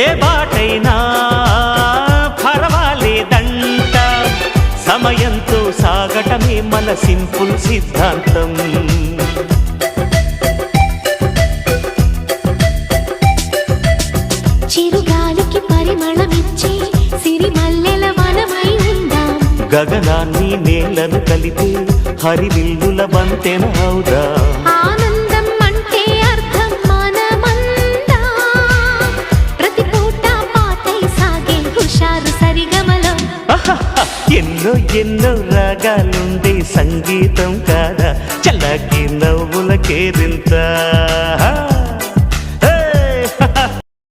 ఏ బాటైనా పర్వాలేదంట, సమయంతో సాగటమే మన సింపుల్ సిద్ధాంతం. చిరుగాలికి పరిమళమిచ్చే సిరిమల్లెల వనమై ఉందాం, గగనాన్ని నేలను కలిపే హరివిల్లుల బంతెన అవుదాం. ఆనందం అంటే అర్థం మనమందా, ప్రతి పూట పాతై సాగే హుషారు సరిగమలో. ఎన్నో ఎన్నో రాగాలుండే సంగీతం కాదా, చల్లకి నవ్వుల కేరింత.